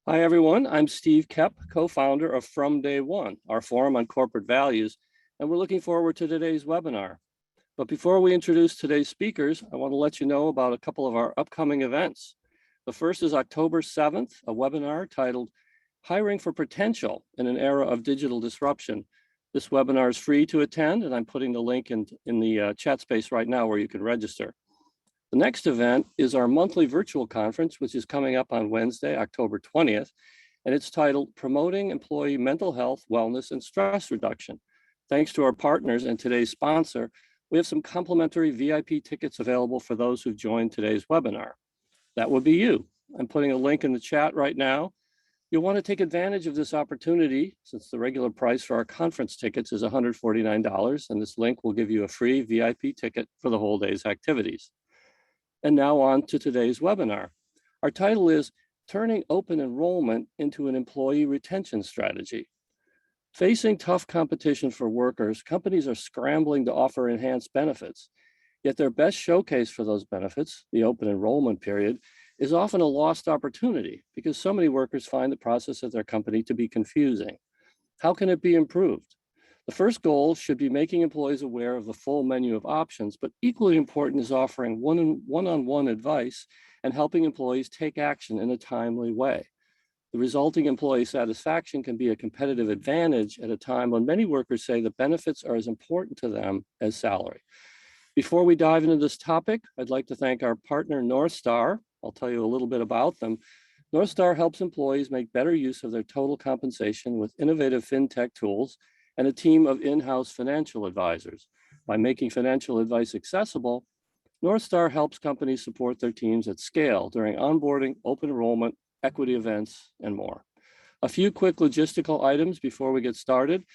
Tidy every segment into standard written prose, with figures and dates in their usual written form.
Hi, everyone. I'm Steve Koepp, co-founder of From Day One, our forum on corporate values, and we're looking forward to today's webinar. But before we introduce today's speakers, I want to let you know about a couple of our upcoming events. The first is October 7th, a webinar titled Hiring for Potential in an Era of Digital Disruption. This webinar is free to attend, and I'm putting the link in the chat space right now where you can register. The next event is our monthly virtual conference, which is coming up on Wednesday, October 20th, and it's titled Promoting Employee Mental Health, Wellness, and Stress Reduction. Thanks to our partners and today's sponsor, we have some complimentary VIP tickets available for those who've joined today's webinar. That would be you. I'm putting a link in the chat right now. You'll want to take advantage of this opportunity since the regular price for our conference tickets is $149, and this link will give you a free VIP ticket for the whole day's activities. And now on to today's webinar. Our title is Turning Open Enrollment into an Employee Retention Strategy. Facing tough competition for workers, companies are scrambling to offer enhanced benefits. Yet their best showcase for those benefits, the open enrollment period, is often a lost opportunity because so many workers find the process of their company to be confusing. How can it be improved? The first goal should be making employees aware of the full menu of options, but equally important is offering one-on-one advice and helping employees take action in a timely way. The resulting employee satisfaction can be a competitive advantage at a time when many workers say the benefits are as important to them as salary. Before we dive into this topic, I'd like to thank our partner, Northstar. I'll tell you a little bit about them. Northstar helps employees make better use of their total compensation with innovative fintech tools and a team of in-house financial advisors. By making financial advice accessible, Northstar helps companies support their teams at scale during onboarding, open enrollment, equity events, and more. A few quick logistical items before we get started.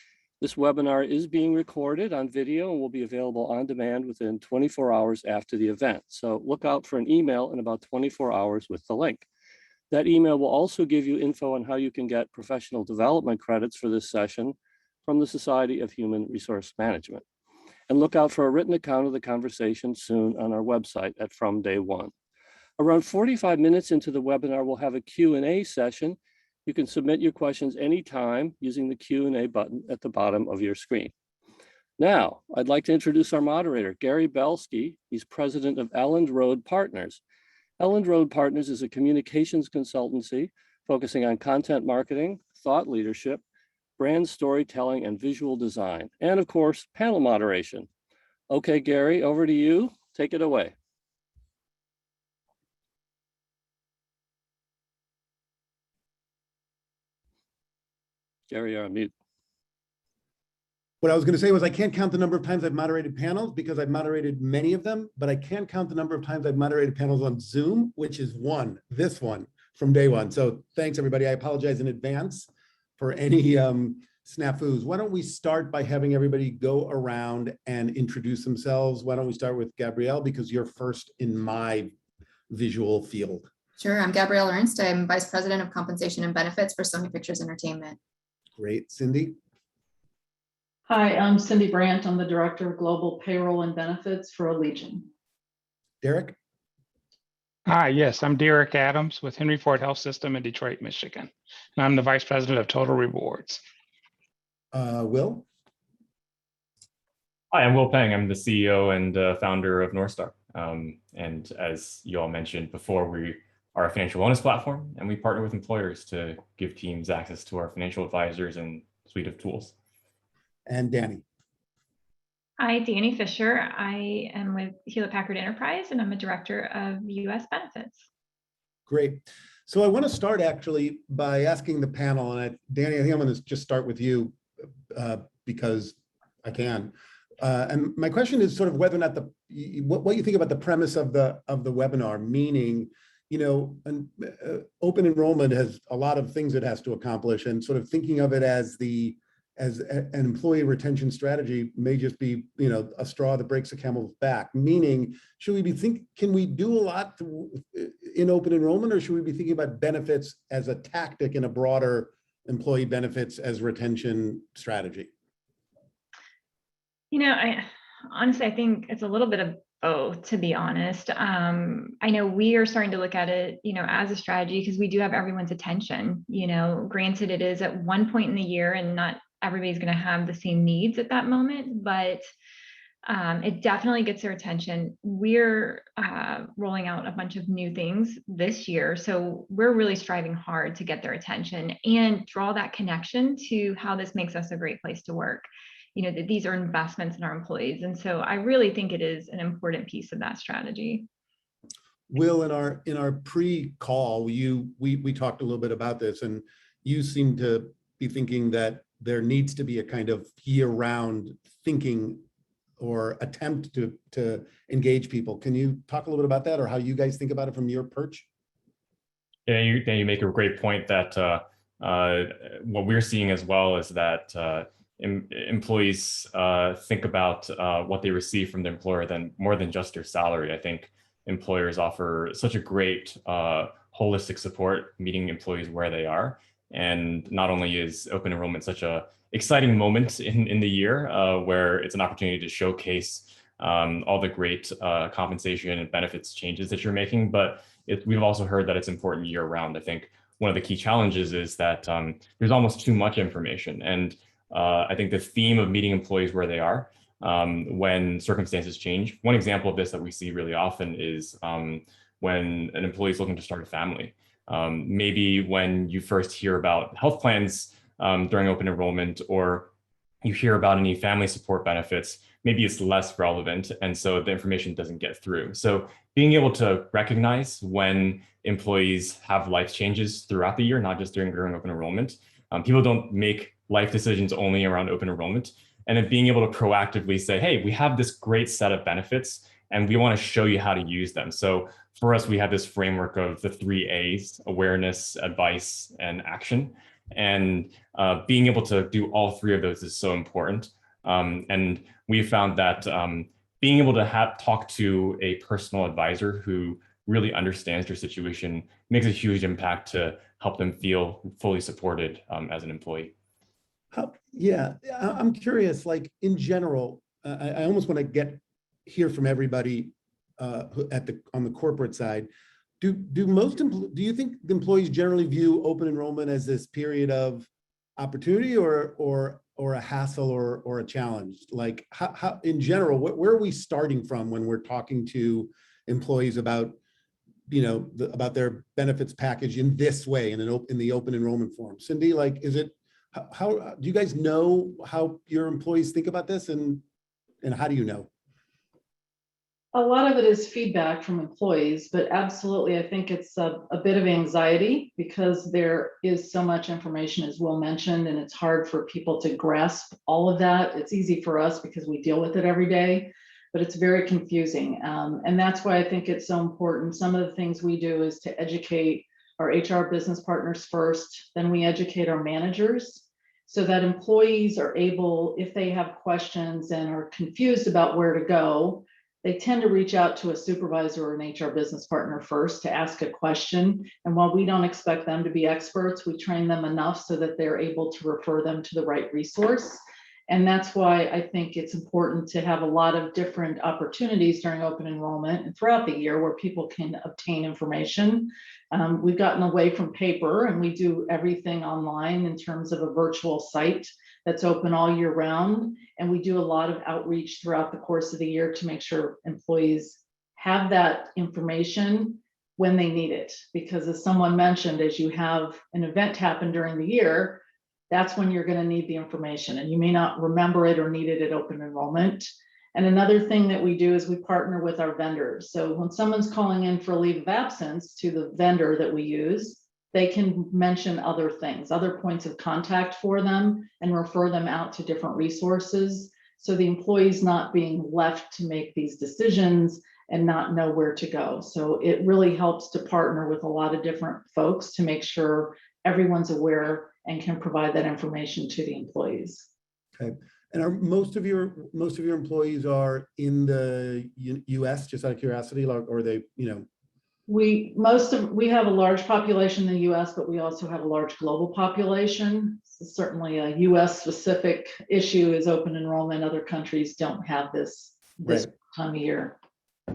This webinar is being recorded on video and will be available on demand within 24 hours after the event. So look out for an email in about 24 hours with the link. That email will also give you info on how you can get professional development credits for this session from the Society of Human Resource Management. And look out for a written account of the conversation soon on our website at From Day One. Around 45 minutes into the webinar, we'll have a Q&A session. You can submit your questions anytime using the Q&A button at the bottom of your screen. Now, I'd like to introduce our moderator, Gary Belsky. He's president of Elland Road Partners. Elland Road Partners is a communications consultancy focusing on content marketing, thought leadership, brand storytelling, and visual design, and of course, panel moderation. Okay, Gary, over to you. Take it away. Gary, you're on mute. What I was going to say was I can't count the number of times I've moderated panels because I've moderated many of them, but I can count the number of times I've moderated panels on Zoom, which is this one from day one. So thanks, everybody. I apologize in advance for any snafus. Why don't we start by having everybody go around and introduce themselves? Why don't we start with Gabrielle, because you're first in my visual field. Sure, I'm Gabrielle Ernst. I'm Vice President of Compensation and Benefits for Sony Pictures Entertainment. Great. Cindy? Hi, I'm Cindy Brandt. I'm the Director of Global Payroll and Benefits for Allegion. Derek? Hi, yes, I'm Derek Adams with Henry Ford Health System in Detroit, Michigan. And I'm the Vice President of Total Rewards. Will? Hi, I'm Will Peng. I'm the CEO and founder of Northstar. And as you all mentioned before, we are a financial wellness platform, and we partner with employers to give teams access to our financial advisors and suite of tools. And Danny? Hi, Danny Fisher. I am with Hewlett Packard Enterprise, and I'm a director of U.S. Benefits. Great. So I want to start actually by asking the panel, and Danny, I think I'm going to just start with you because I can. And my question is sort of whether or not what you think about the premise of the webinar, meaning, you know, open enrollment has a lot of things it has to accomplish, and sort of thinking of it as an employee retention strategy may just be, you know, a straw that breaks the camel's back. Meaning, should we be can we do a lot in open enrollment, or should we be thinking about benefits as a tactic in a broader employee benefits as retention strategy? You know, honestly, I think it's a little bit of to be honest. I know we are starting to look at it, as a strategy because we do have everyone's attention. Granted, it is at one point in the year and not everybody's going to have the same needs at that moment, but it definitely gets their attention. We're rolling out a bunch of new things this year. So we're really striving hard to get their attention and draw that connection to how this makes us a great place to work. That these are investments in our employees. And so I really think it is an important piece of that strategy. Will, in our pre-call, we talked a little bit about this, and you seem to be thinking that there needs to be a kind of year-round thinking or attempt to engage people. Can you talk a little bit about that, or how you guys think about it from your perch? Yeah, you make a great point that what we're seeing as well is that employees think about what they receive from their employer more than just their salary. I think employers offer such a great holistic support, meeting employees where they are. And not only is open enrollment such a exciting moment in the year where it's an opportunity to showcase all the great compensation and benefits changes that you're making, but we've also heard that it's important year round. I think one of the key challenges is that there's almost too much information. And I think the theme of meeting employees where they are when circumstances change. One example of this that we see really often is when an employee is looking to start a family. Maybe when you first hear about health plans during open enrollment, or you hear about any family support benefits, maybe it's less relevant. And so the information doesn't get through. So being able to recognize when employees have life changes throughout the year, not just during open enrollment. People don't make life decisions only around open enrollment. And then being able to proactively say, hey, we have this great set of benefits and we want to show you how to use them. So for us, we have this framework of the 3 A's: awareness, advice, and action. And being able to do all 3 of those is so important. And we found that being able to talk to a personal advisor who really understands their situation makes a huge impact to help them feel fully supported as an employee. I'm curious, like in general, I almost want to hear from everybody on the corporate side. Do you think the employees generally view open enrollment as this period of opportunity or a hassle or a challenge? Like how in general, where are we starting from when we're talking to employees about about their benefits package in this way in the open enrollment form? Cindy, like, how do you guys know how your employees think about this, and how do you know? A lot of it is feedback from employees, but absolutely, I think it's a bit of anxiety because there is so much information, as Will mentioned, and it's hard for people to grasp all of that. It's easy for us because we deal with it every day, but it's very confusing. And that's why I think it's so important. Some of the things we do is to educate our HR business partners first, then we educate our managers so that employees are able, if they have questions and are confused about where to go, they tend to reach out to a supervisor or an HR business partner first to ask a question. And while we don't expect them to be experts, we train them enough so that they're able to refer them to the right resource. And that's why I think it's important to have a lot of different opportunities during open enrollment and throughout the year where people can obtain information. We've gotten away from paper and we do everything online in terms of a virtual site that's open all year round. And we do a lot of outreach throughout the course of the year to make sure employees have that information when they need it. Because as someone mentioned, as you have an event happen during the year, that's when you're going to need the information and you may not remember it or need it at open enrollment. And another thing that we do is we partner with our vendors. So when someone's calling in for a leave of absence to the vendor that we use, they can mention other things, other points of contact for them and refer them out to different resources. So the employee's not being left to make these decisions and not know where to go. So it really helps to partner with a lot of different folks to make sure everyone's aware and can provide that information to the employees. Okay. And are most of your employees are in the US, just out of curiosity, or are they, We have a large population in the US, but we also have a large global population. So certainly a US specific issue is open enrollment. Other countries don't have this right. time of year.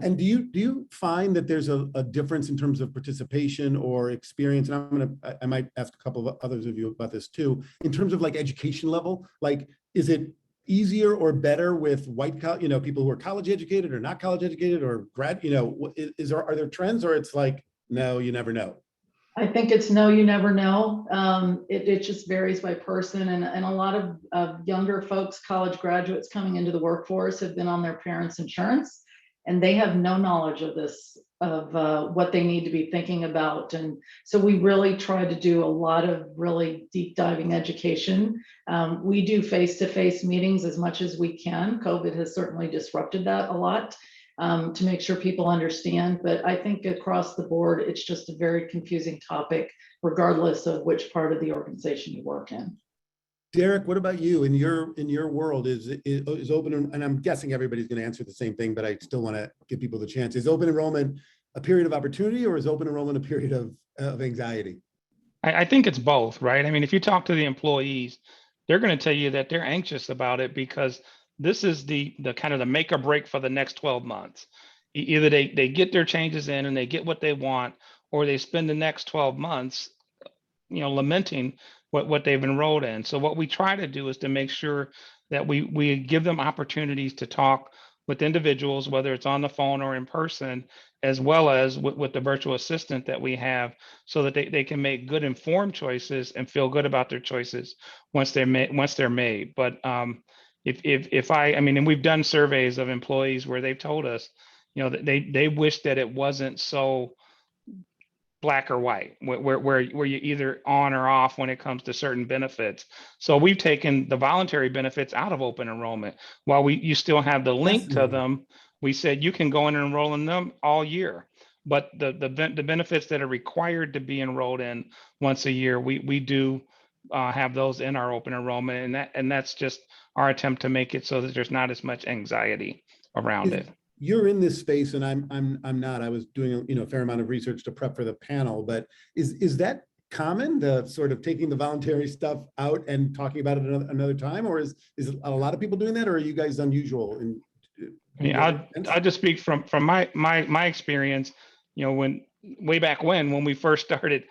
And do you find that there's a difference in terms of participation or experience? And I might ask a couple of others of you about this too, in terms of like education level. Like, is it easier or better with white collar, people who are college educated or not college educated or grad, are there trends, or it's like, no, you never know? I think it's no, you never know. It just varies by person, and a lot of younger folks, college graduates coming into the workforce, have been on their parents' insurance, and they have no knowledge of this, of what they need to be thinking about. And so we really try to do a lot of really deep diving education. We do face-to-face meetings as much as we can. COVID has certainly disrupted that a lot, to make sure people understand. But I think across the board, it's just a very confusing topic, regardless of which part of the organization you work in. Derek, what about you? In your world, is open, and I'm guessing everybody's going to answer the same thing, but I still want to give people the chance. Is open enrollment a period of opportunity, or is open enrollment a period of anxiety? I think it's both, right? I mean, if you talk to the employees, they're going to tell you that they're anxious about it because this is the kind of the make or break for the next 12 months. Either they get their changes in and they get what they want, or they spend the next 12 months, lamenting what they've enrolled in. So what we try to do is to make sure that we give them opportunities to talk with individuals, whether it's on the phone or in person, as well as with the virtual assistant that we have, so that they can make good informed choices and feel good about their choices once they're made. But and we've done surveys of employees where they've told us, that they wish that it wasn't so black or white, where you're either on or off when it comes to certain benefits. So we've taken the voluntary benefits out of open enrollment. While you still have the link to them, we said you can go in and enroll in them all year. But the benefits that are required to be enrolled in once a year, we do have those in our open enrollment, and that's just our attempt to make it so that there's not as much anxiety around it. You're in this space, and I'm not. I was doing a fair amount of research to prep for the panel, but is that common, the sort of taking the voluntary stuff out and talking about it another time, or is a lot of people doing that, or are you guys unusual? I'll just speak from my experience. When way back when we first started,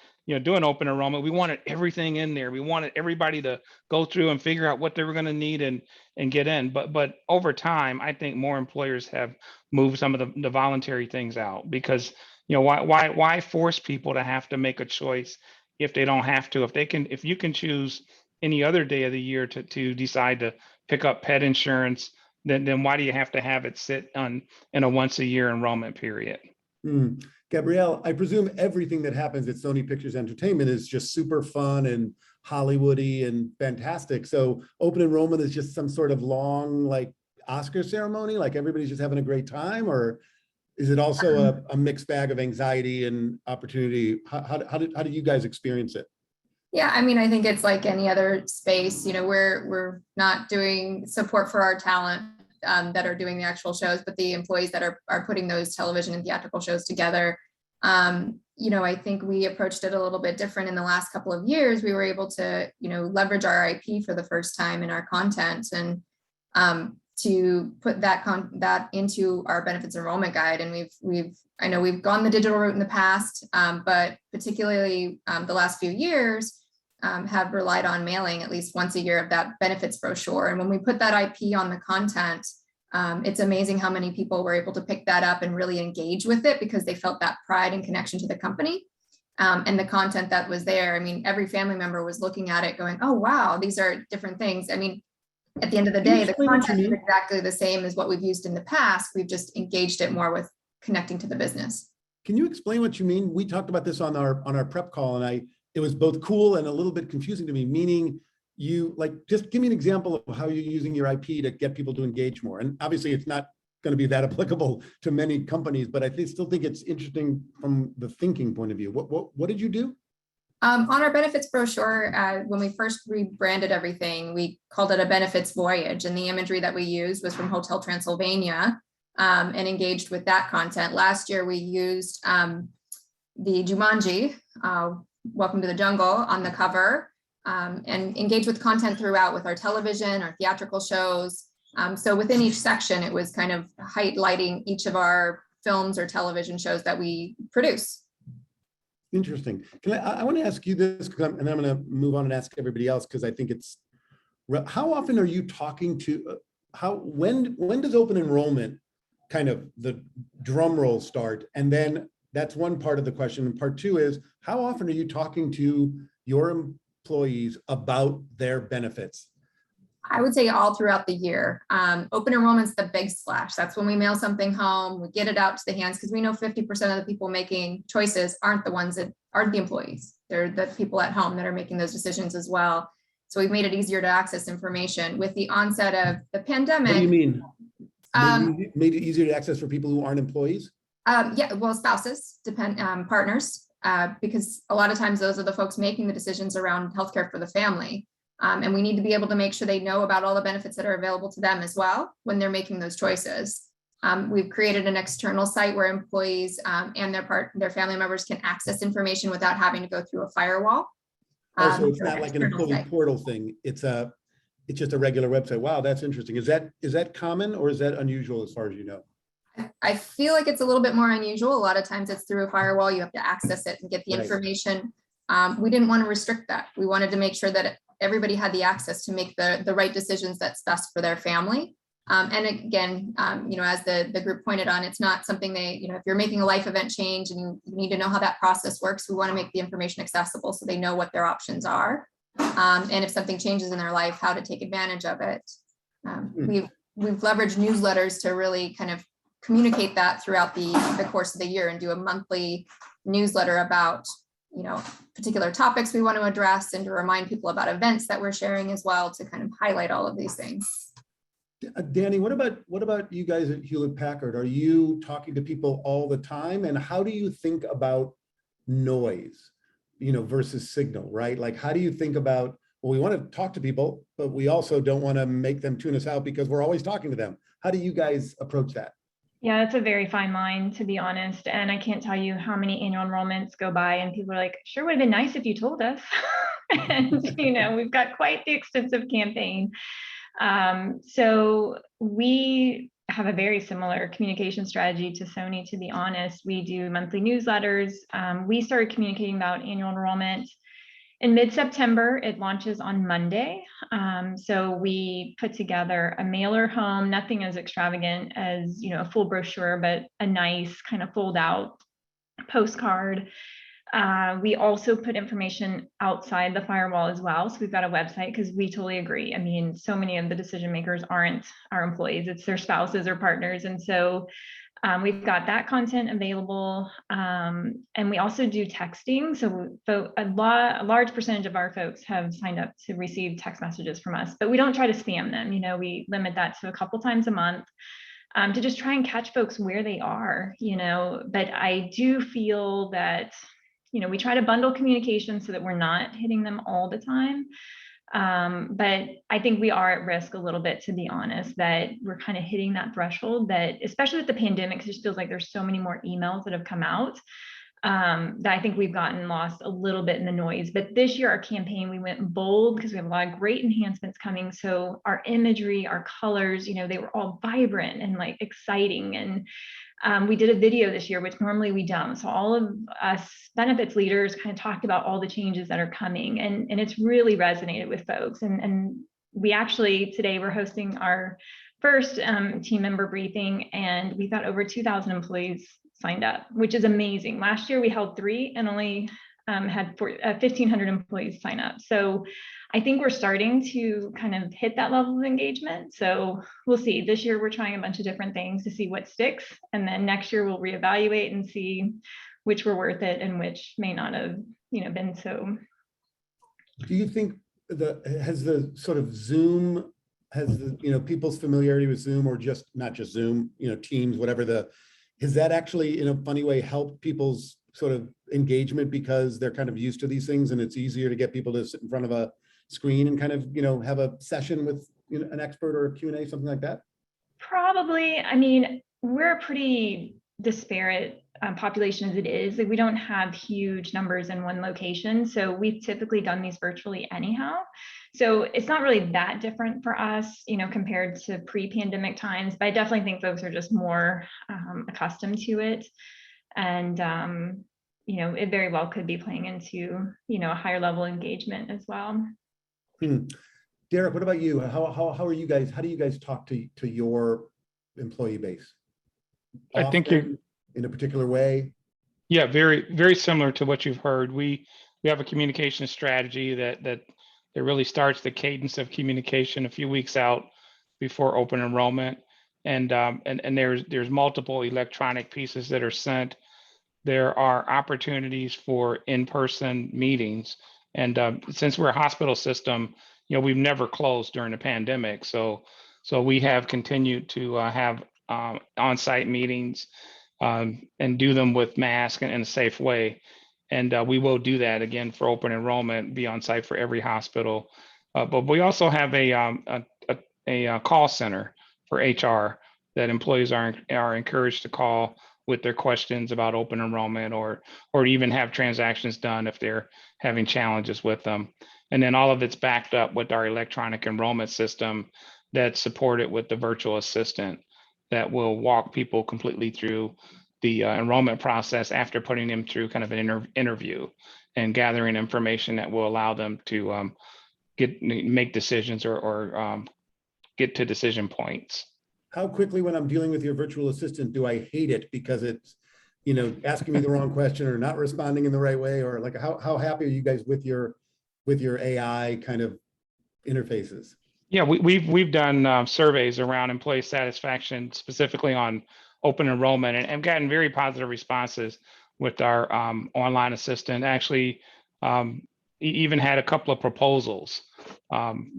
doing open enrollment, we wanted everything in there. We wanted everybody to go through and figure out what they were going to need and get in. But over time, I think more employers have moved some of the voluntary things out, because why force people to have to make a choice if they don't have to? If you can choose any other day of the year to decide to pick up pet insurance, then why do you have to have it sit in a once a year enrollment period? Gabrielle, I presume everything that happens at Sony Pictures Entertainment is just super fun and Hollywoody and fantastic. So open enrollment is just some sort of long, like, Oscar ceremony, like everybody's just having a great time, or is it also a mixed bag of anxiety and opportunity? How do you guys experience it? Yeah, I mean, I think it's like any other space. We're not doing support for our talent that are doing the actual shows, but the employees that are putting those television and theatrical shows together. I think we approached it a little bit different in the last couple of years. We were able to, leverage our IP for the first time in our content, and to put that into our benefits enrollment guide. And I know we've gone the digital route in the past, but particularly the last few years have relied on mailing at least once a year of that benefits brochure. And when we put that IP on the content, it's amazing how many people were able to pick that up and really engage with it, because they felt that pride and connection to the company and the content that was there. I mean, every family member was looking at it going, oh, wow, these are different things. I mean, at the end of the day, the content is exactly the same as what we've used in the past. We've just engaged it more with connecting to the business. Can you explain what you mean? We talked about this on our prep call, and it was both cool and a little bit confusing to me, meaning just give me an example of how you're using your IP to get people to engage more. And obviously it's not going to be that applicable to many companies, but I still think it's interesting from the thinking point of view. What did you do? On our benefits brochure, when we first rebranded everything, we called it a benefits voyage. And the imagery that we used was from Hotel Transylvania, and engaged with that content. Last year, we used the Jumanji, Welcome to the Jungle, on the cover, and engaged with content throughout with our television, our theatrical shows. So within each section, it was kind of highlighting each of our films or television shows that we produce. Interesting. I want to ask you this, and I'm going to move on and ask everybody else, because I think it's, how often are you talking to, when does open enrollment kind of the drum roll start? And then that's one part of the question. And part two is, how often are you talking to your employees about their benefits? I would say all throughout the year. Open enrollment's the big splash. That's when we mail something home, we get it out to the hands, because we know 50% of the people making choices aren't the ones that aren't the employees. They're the people at home that are making those decisions as well. So we've made it easier to access information. With the onset of the pandemic. What do you mean? Made it easier to access for people who aren't employees? Yeah, well, spouses, partners, because a lot of times those are the folks making the decisions around healthcare for the family. And we need to be able to make sure they know about all the benefits that are available to them as well when they're making those choices. We've created an external site where employees and their family members can access information without having to go through a firewall. So it's not like an employee portal thing. It's just a regular website. Wow, that's interesting. Is that common, or is that unusual as far as you know? I feel like it's a little bit more unusual. A lot of times it's through a firewall. You have to access it and get the information. We didn't want to restrict that. We wanted to make sure that everybody had the access to make the right decisions that's best for their family. And again, as the group pointed on, it's not something if you're making a life event change and you need to know how that process works, we want to make the information accessible so they know what their options are. And if something changes in their life, how to take advantage of it. We've leveraged newsletters to really kind of communicate that throughout the course of the year, and do a monthly newsletter about particular topics we want to address, and to remind people about events that we're sharing as well, to kind of highlight all of these things. Danny, what about you guys at Hewlett Packard? Are you talking to people all the time? And how do you think about noise, versus signal, right? Like, how do you think about, well, we want to talk to people, but we also don't want to make them tune us out because we're always talking to them. How do you guys approach that? Yeah, it's a very fine line, to be honest. And I can't tell you how many annual enrollments go by and people are like, sure would have been nice if you told us. And, we've got quite the extensive campaign. So we have a very similar communication strategy to Sony, to be honest. We do monthly newsletters. We started communicating about annual enrollment in mid-September. It launches on Monday. So we put together a mailer home, nothing as extravagant as, a full brochure, but a nice kind of fold out postcard. We also put information outside the firewall as well. So we've got a website, because we totally agree. I mean, so many of the decision makers aren't our employees, it's their spouses or partners. And so we've got that content available. And we also do texting. So a large percentage of our folks have signed up to receive text messages from us, but we don't try to spam them. We limit that to a couple times a month. To just try and catch folks where they are, but I do feel that, we try to bundle communication so that we're not hitting them all the time. But I think we are at risk a little bit, to be honest, that we're kind of hitting that threshold that, especially with the pandemic, it just feels like there's so many more emails that have come out, that I think we've gotten lost a little bit in the noise. But this year, our campaign, we went bold because we have a lot of great enhancements coming. So our imagery, our colors, they were all vibrant and like exciting. And we did a video this year, which normally we don't. So all of us benefits leaders kind of talked about all the changes that are coming, and it's really resonated with folks. And we actually, today we're hosting our first team member briefing, and we've got over 2,000 employees signed up, which is amazing. Last year we held 3 and only had 1,500 employees sign up. So I think we're starting to kind of hit that level of engagement. So we'll see. This year we're trying a bunch of different things to see what sticks. And then next year we'll reevaluate and see which were worth it and which may not have, been so. Do you think has the sort of Zoom, people's familiarity with Zoom, or just not just Zoom, Teams, whatever has that actually in a funny way helped people's sort of engagement, because they're kind of used to these things and it's easier to get people to sit in front of a screen and kind of, have a session with an expert or a Q&A, something like that? Probably. I mean, we're a pretty disparate population as it is. Like, we don't have huge numbers in one location. So we've typically done these virtually anyhow. So it's not really that different for us, compared to pre-pandemic times, but I definitely think folks are just more accustomed to it. And, it very well could be playing into, a higher level engagement as well. Derek, what about you? How are you guys? How do you guys talk to your employee base? I think you're in a particular way. Yeah, very, very similar to what you've heard. We have a communication strategy that really starts the cadence of communication a few weeks out before open enrollment, and there's multiple electronic pieces that are sent. There are opportunities for in-person meetings, and since we're a hospital system, we've never closed during the pandemic, so we have continued to have on-site meetings. And do them with masks and in a safe way. And we will do that again for open enrollment, be on site for every hospital. But we also have a call center for HR that employees are encouraged to call with their questions about open enrollment or even have transactions done if they're having challenges with them. And then all of it's backed up with our electronic enrollment system that's supported with the virtual assistant that will walk people completely through the enrollment process after putting them through kind of an interview and gathering information that will allow them to make decisions or get to decision points. How quickly, when I'm dealing with your virtual assistant, do I hate it because it's, asking me the wrong question or not responding in the right way, or like how happy are you guys with your AI kind of interfaces? Yeah, we've done surveys around employee satisfaction, specifically on open enrollment, and gotten very positive responses with our online assistant. Actually, even had a couple of proposals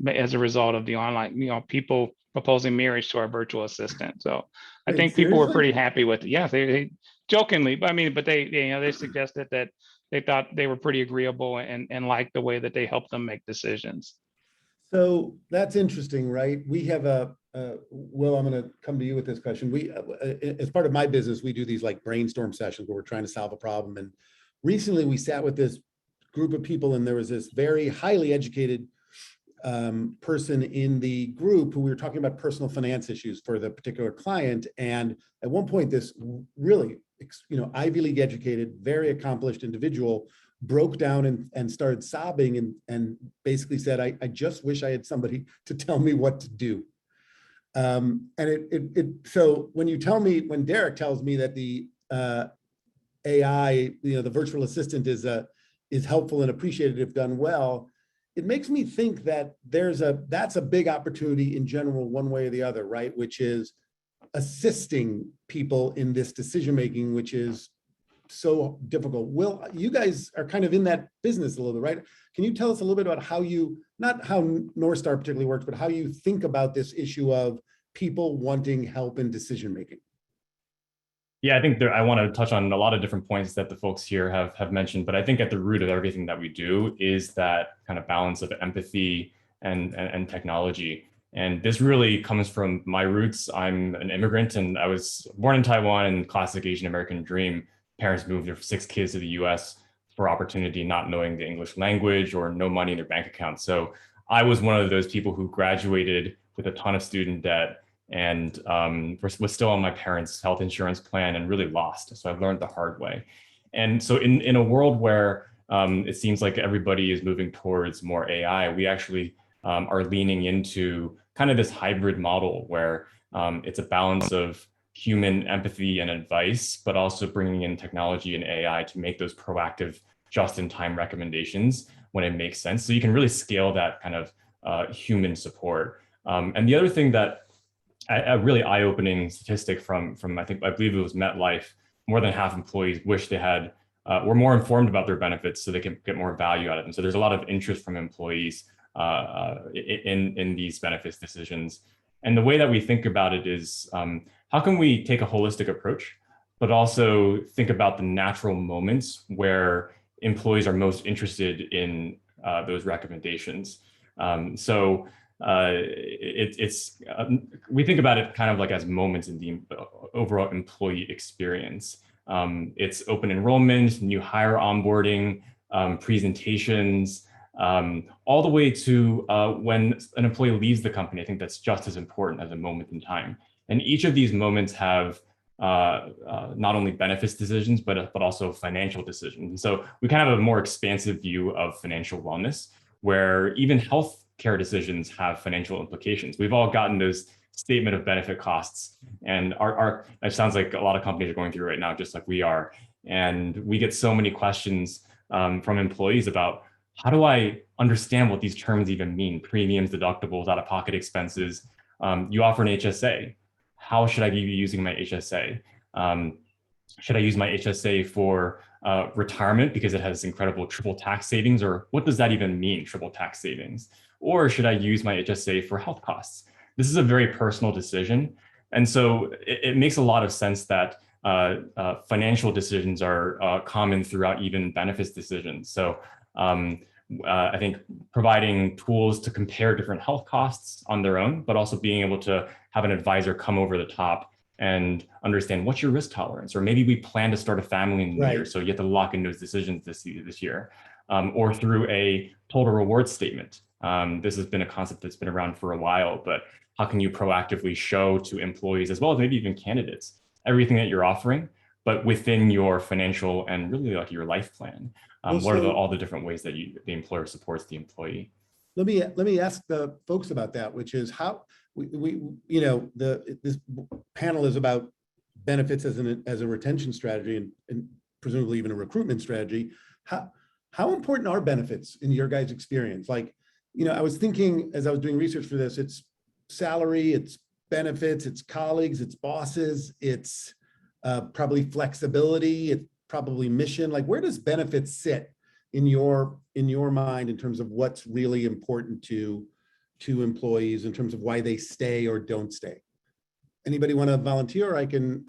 as a result of the online, people proposing marriage to our virtual assistant. So I think people were pretty happy with it. Yeah, they jokingly, but they suggested that they thought they were pretty agreeable and liked the way that they helped them make decisions. So that's interesting, right? We have Will, I'm going to come to you with this question. We, as part of my business, we do these like brainstorm sessions where we're trying to solve a problem. And recently we sat with this group of people, and there was this very highly educated person in the group who we were talking about personal finance issues for the particular client. And at one point, this really, Ivy League educated, very accomplished individual broke down and started sobbing and basically said, I just wish I had somebody to tell me what to do. So when Derek tells me that the AI, the virtual assistant is helpful and appreciated if done well, it makes me think that that's a big opportunity in general, one way or the other, right? Which is assisting people in this decision-making, which is so difficult. Will, you guys are kind of in that business a little bit, right? Can you tell us a little bit about how not how Northstar particularly works, but how you think about this issue of people wanting help in decision-making? Yeah, I think I want to touch on a lot of different points that the folks here have mentioned, but I think at the root of everything that we do is that kind of balance of empathy and technology. And this really comes from my roots. I'm an immigrant, and I was born in Taiwan, in classic Asian American dream. Parents moved their 6 kids to the US for opportunity, not knowing the English language or no money in their bank account. So I was one of those people who graduated with a ton of student debt and was still on my parents' health insurance plan and really lost. So I've learned the hard way. And so in a world where it seems like everybody is moving towards more AI, we actually are leaning into kind of this hybrid model where it's a balance of human empathy and advice, but also bringing in technology and AI to make those proactive, just-in-time recommendations when it makes sense. So you can really scale that kind of human support. And the other thing that a really eye-opening statistic from I believe it was MetLife, more than half employees wish they had were more informed about their benefits so they can get more value out of them. So there's a lot of interest from employees in these benefits decisions. And the way that we think about it is, how can we take a holistic approach, but also think about the natural moments where employees are most interested in those recommendations. We think about it kind of like as moments in the overall employee experience. It's open enrollment, new hire onboarding, presentations, all the way to when an employee leaves the company. I think that's just as important as a moment in time. And each of these moments have not only benefits decisions, but also financial decisions. And so we kind of have a more expansive view of financial wellness, where even health care decisions have financial implications. We've all gotten those statement of benefit costs, and it sounds like a lot of companies are going through right now, just like we are. And we get so many questions from employees about, how do I understand what these terms even mean? Premiums, deductibles, out-of-pocket expenses. You offer an HSA. How should I be using my HSA? Should I use my HSA for retirement because it has incredible triple tax savings? Or what does that even mean, triple tax savings? Or should I use my HSA for health costs? This is a very personal decision. And so it makes a lot of sense that financial decisions are common throughout even benefits decisions. So I think providing tools to compare different health costs on their own, but also being able to have an advisor come over the top and understand what's your risk tolerance, or maybe we plan to start a family in the year, so you have to lock in those decisions this year, or through a total reward statement. This has been a concept that's been around for a while, but how can you proactively show to employees, as well as maybe even candidates, everything that you're offering, but within your financial and really like your life plan? What are all the different ways that the employer supports the employee? Let me ask the folks about that, which is how this panel is about benefits as a retention strategy and presumably even a recruitment strategy. How important are benefits in your guys' experience? Like, I was thinking as I was doing research for this, it's salary, it's benefits, it's colleagues, it's bosses, it's probably flexibility, it's probably mission. Like, where does benefits sit in your mind in terms of what's really important to employees in terms of why they stay or don't stay? Anybody want to volunteer? I can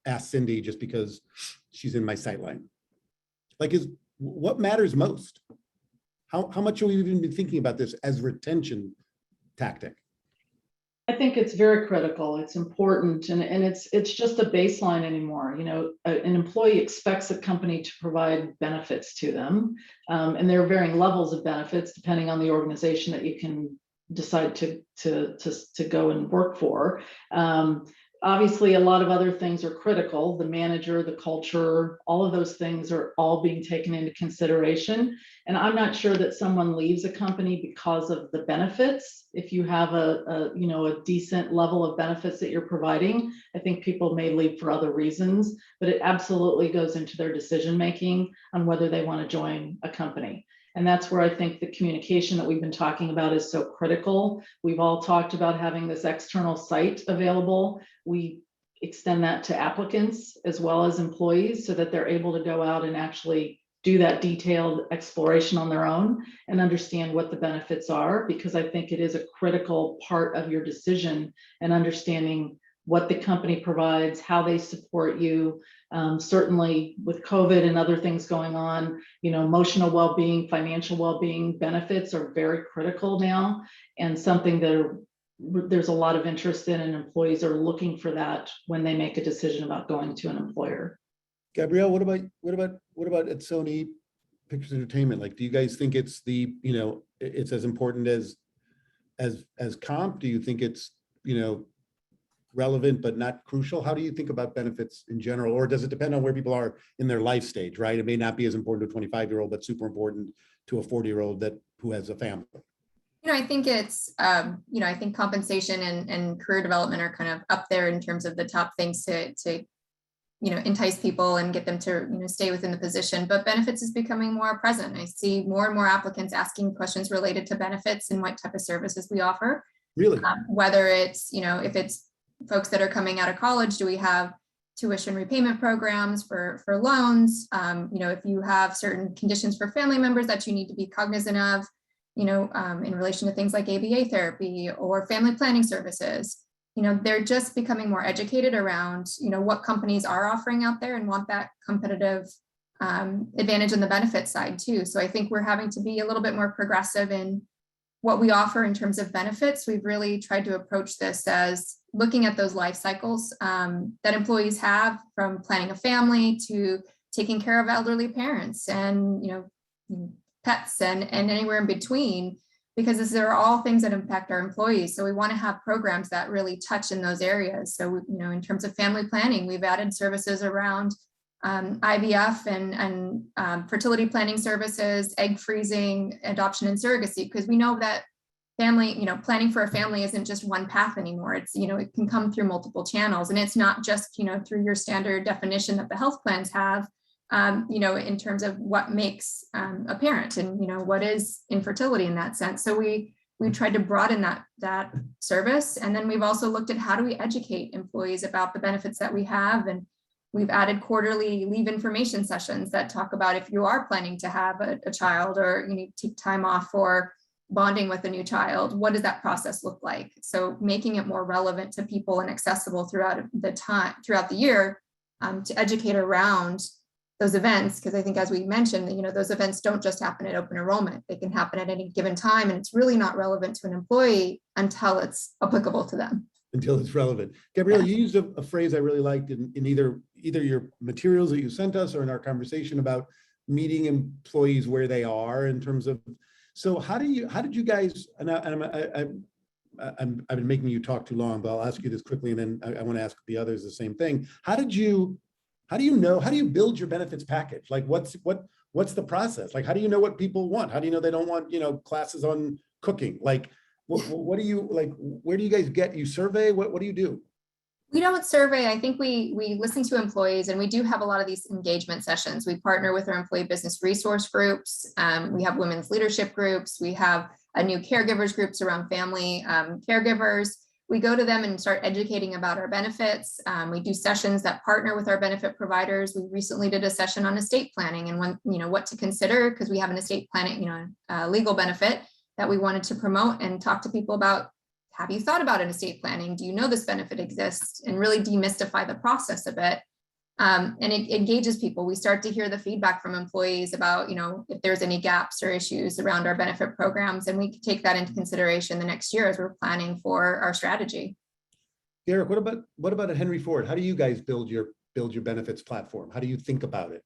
ask Cindy, just because she's in my sightline. Like, what matters most? How much have we even been thinking about this as retention tactic? I think it's very critical. It's important, and it's just a baseline anymore. An employee expects a company to provide benefits to them, and there are varying levels of benefits depending on the organization that you can decide to go and work for. Obviously, a lot of other things are critical. The manager, the culture, all of those things are all being taken into consideration. And I'm not sure that someone leaves a company because of the benefits. If you have a decent level of benefits that you're providing, I think people may leave for other reasons, but it absolutely goes into their decision-making on whether they want to join a company. And that's where I think the communication that we've been talking about is so critical. We've all talked about having this external site available. We extend that to applicants as well as employees so that they're able to go out and actually do that detailed exploration on their own and understand what the benefits are, because I think it is a critical part of your decision and understanding what the company provides, how they support you. Certainly with COVID and other things going on, emotional well-being, financial well-being, benefits are very critical now, and something that there's a lot of interest in, and employees are looking for that when they make a decision about going to an employer. Gabrielle, what about at Sony Pictures Entertainment? Like, do you guys think it's it's as important as comp? Do you think it's relevant but not crucial? How do you think about benefits in general? Or does it depend on where people are in their life stage, right? It may not be as important to a 25-year-old, but super important to a 40-year-old who has a family. I think it's, I think compensation and career development are kind of up there in terms of the top things to entice people and get them to, stay within the position. But benefits is becoming more present. I see more and more applicants asking questions related to benefits and what type of services we offer. Really? Whether it's, if it's folks that are coming out of college, do we have tuition repayment programs for loans? If you have certain conditions for family members that you need to be cognizant of, in relation to things like ABA therapy or family planning services, they're just becoming more educated around, what companies are offering out there and want that competitive advantage on the benefit side too. So I think we're having to be a little bit more progressive in what we offer in terms of benefits. We've really tried to approach this as looking at those life cycles that employees have, from planning a family to taking care of elderly parents and, pets and anywhere in between, because these are all things that impact our employees. So we want to have programs that really touch in those areas. So, in terms of family planning, we've added services around IVF and fertility planning services, egg freezing, adoption and surrogacy, because we know that family, planning for a family isn't just one path anymore. It's, it can come through multiple channels, and it's not just, through your standard definition that the health plans have, in terms of what makes a parent and, what is infertility in that sense. So we tried to broaden that service. And then we've also looked at how do we educate employees about the benefits that we have. And we've added quarterly leave information sessions that talk about if you are planning to have a child, or you need to take time off for bonding with a new child, what does that process look like? So making it more relevant to people and accessible throughout the year, to educate around those events. Because I think, as we mentioned, those events don't just happen at open enrollment. They can happen at any given time, and it's really not relevant to an employee until it's applicable to them. Until it's relevant. Gabrielle, you used a phrase I really liked in either your materials that you sent us or in our conversation about meeting employees where they are in terms of, so how did you guys, and I've been making you talk too long, but I'll ask you this quickly, and then I want to ask the others the same thing. How do you build your benefits package? Like what's the process? Like, how do you know what people want? How do you know they don't want, classes on cooking? Like, what do you, like, where do you guys get, you survey? What do you do? We don't survey. I think we listen to employees, and we do have a lot of these engagement sessions. We partner with our employee business resource groups. We have women's leadership groups. We have a new caregivers groups around family caregivers. We go to them and start educating about our benefits. We do sessions that partner with our benefit providers. We recently did a session on estate planning and what to consider, because we have an estate planning, legal benefit that we wanted to promote and talk to people about. Have you thought about an estate planning? Do you know this benefit exists? And really demystify the process a bit. And it engages people. We start to hear the feedback from employees about, if there's any gaps or issues around our benefit programs, and we can take that into consideration the next year as we're planning for our strategy. Derek, what about at Henry Ford? How do you guys build your benefits platform? How do you think about it?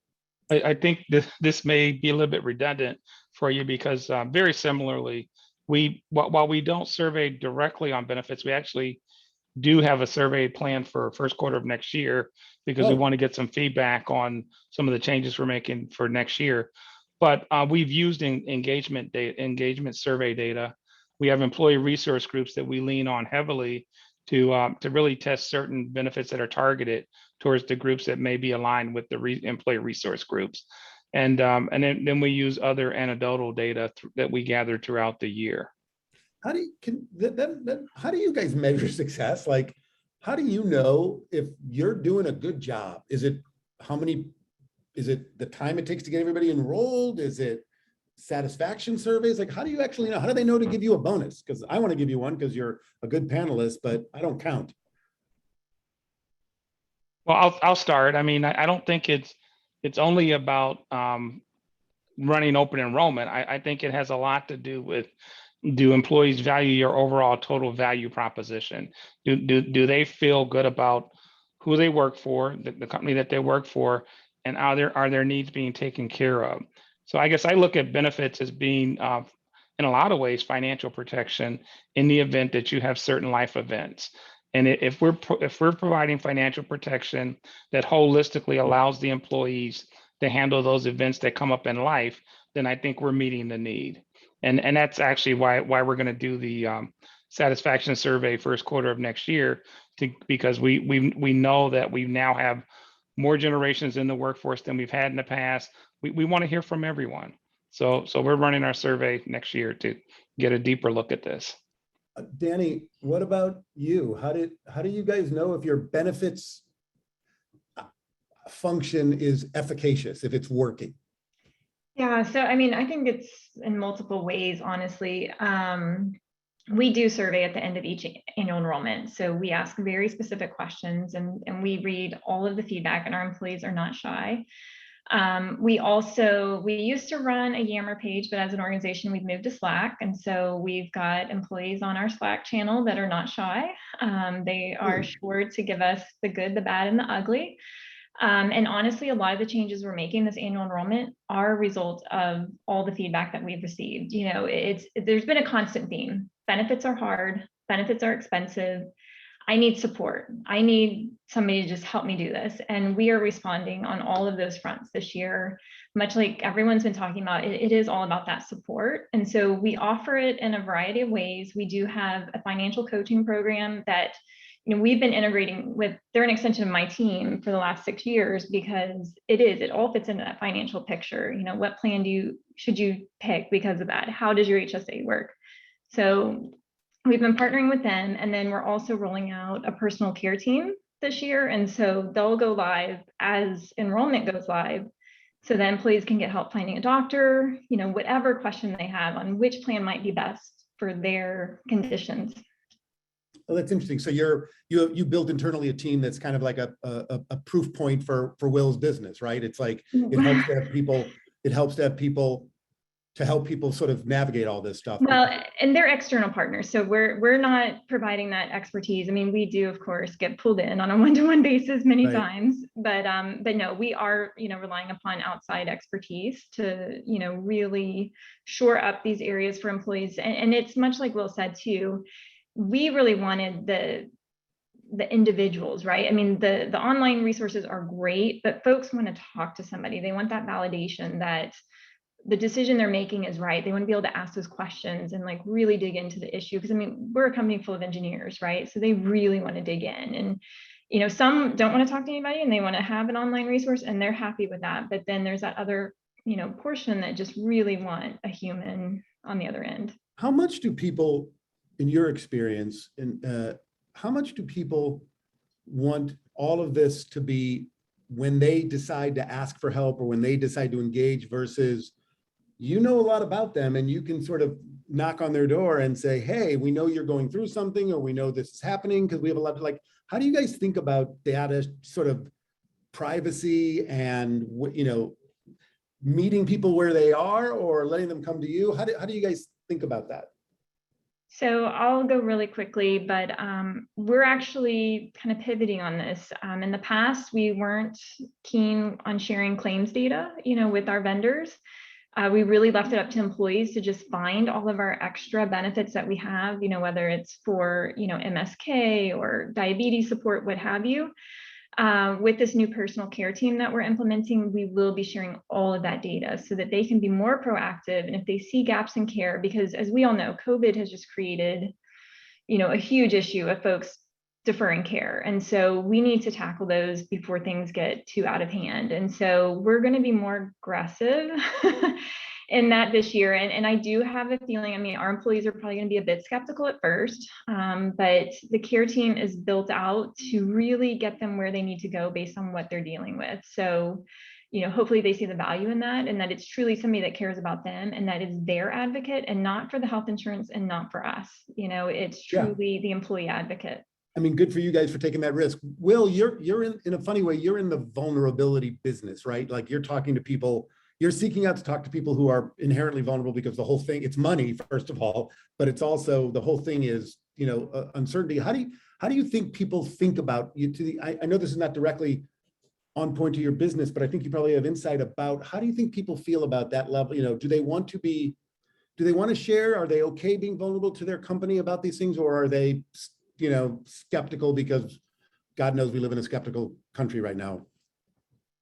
I think this may be a little bit redundant for you, because very similarly, while we don't survey directly on benefits, we actually do have a survey planned for first quarter of next year, because we want to get some feedback on some of the changes we're making for next year. But we've used engagement survey data. We have employee resource groups that we lean on heavily to really test certain benefits that are targeted towards the groups that may be aligned with the employee resource groups. And then we use other anecdotal data that we gather throughout the year. How do you guys measure success? Like, how do you know if you're doing a good job? Is it the time it takes to get everybody enrolled? Is it satisfaction surveys? Like, how do you actually know? How do they know to give you a bonus? Because I want to give you one because you're a good panelist, but I don't count. Well, I'll start. I mean, I don't think it's only about running open enrollment. I think it has a lot to do with, do employees value your overall total value proposition? Do they feel good about who they work for, the company that they work for, and are their needs being taken care of? So I guess I look at benefits as being, in a lot of ways, financial protection in the event that you have certain life events. And if we're providing financial protection that holistically allows the employees to handle those events that come up in life, then I think we're meeting the need. And that's actually why we're going to do the satisfaction survey first quarter of next year, because we know that we now have more generations in the workforce than we've had in the past. We want to hear from everyone. So we're running our survey next year to get a deeper look at this. Danny, what about you? How do you guys know if your benefits function is efficacious, if it's working? Yeah, so I mean, I think it's in multiple ways, honestly. We do survey at the end of each annual enrollment. So we ask very specific questions, and we read all of the feedback, and our employees are not shy. We used to run a Yammer page, but as an organization, we've moved to Slack. And so we've got employees on our Slack channel that are not shy. They are sure to give us the good, the bad, and the ugly. And honestly, a lot of the changes we're making this annual enrollment are a result of all the feedback that we've received. You know, there's been a constant theme. Benefits are hard, benefits are expensive. I need support. I need somebody to just help me do this. And we are responding on all of those fronts this year, much like everyone's been talking about. It is all about that support. And so we offer it in a variety of ways. We do have a financial coaching program that, you know, we've been integrating with. They're an extension of my team for the last 6 years, because it all fits into that financial picture. You know, what plan should you pick because of that? How does your HSA work? So we've been partnering with them, and then we're also rolling out a personal care team this year. And so they'll go live as enrollment goes live. So the employees can get help finding a doctor, you know, whatever question they have on which plan might be best for their conditions. Well, that's interesting. So you built internally a team that's kind of like a proof point for Will's business, right? It's like, it helps to have people to help people sort of navigate all this stuff. Well, and they're external partners, so we're not providing that expertise. I mean, we do, of course, get pulled in on a one-to-one basis many times, but no, we are, you know, relying upon outside expertise to, you know, really shore up these areas for employees. And it's much like Will said too. We really wanted the individuals, right? I mean, the online resources are great, but folks want to talk to somebody. They want that validation that the decision they're making is right. They want to be able to ask those questions and like really dig into the issue. Because I mean, we're a company full of engineers, right? So they really want to dig in. And, you know, some don't want to talk to anybody and they want to have an online resource and they're happy with that. But then there's that other, you know, portion that just really want a human on the other end. How much do people, in your experience, how much do people want all of this to be when they decide to ask for help or when they decide to engage versus, you know, a lot about them and you can sort of knock on their door and say, hey, we know you're going through something, or we know this is happening because we have a lot of, like, how do you guys think about data sort of privacy and, you know, meeting people where they are or letting them come to you? How do you guys think about that? So I'll go really quickly, but we're actually kind of pivoting on this. In the past, we weren't keen on sharing claims data, you know, with our vendors. We really left it up to employees to just find all of our extra benefits that we have, you know, whether it's for, you know, MSK or diabetes support, what have you. With this new personal care team that we're implementing, we will be sharing all of that data so that they can be more proactive. And if they see gaps in care, because as we all know, COVID has just created, you know, a huge issue of folks deferring care. And so we need to tackle those before things get too out of hand. And so we're going to be more aggressive in that this year. And I do have a feeling, I mean, our employees are probably going to be a bit skeptical at first, but the care team is built out to really get them where they need to go based on what they're dealing with. So, you know, hopefully they see the value in that and that it's truly somebody that cares about them and that is their advocate and not for the health insurance and not for us. You know, it's truly the employee advocate. I mean, good for you guys for taking that risk. Will, you're in a funny way, you're in the vulnerability business, right? Like you're talking to people, you're seeking out to talk to people who are inherently vulnerable because the whole thing, it's money, first of all, but it's also, the whole thing is, you know, uncertainty. How do you think people think about you I know this is not directly on point to your business, but I think you probably have insight about how do you think people feel about that level? You know, do they want to share? Are they okay being vulnerable to their company about these things? Or are they, you know, skeptical because God knows we live in a skeptical country right now?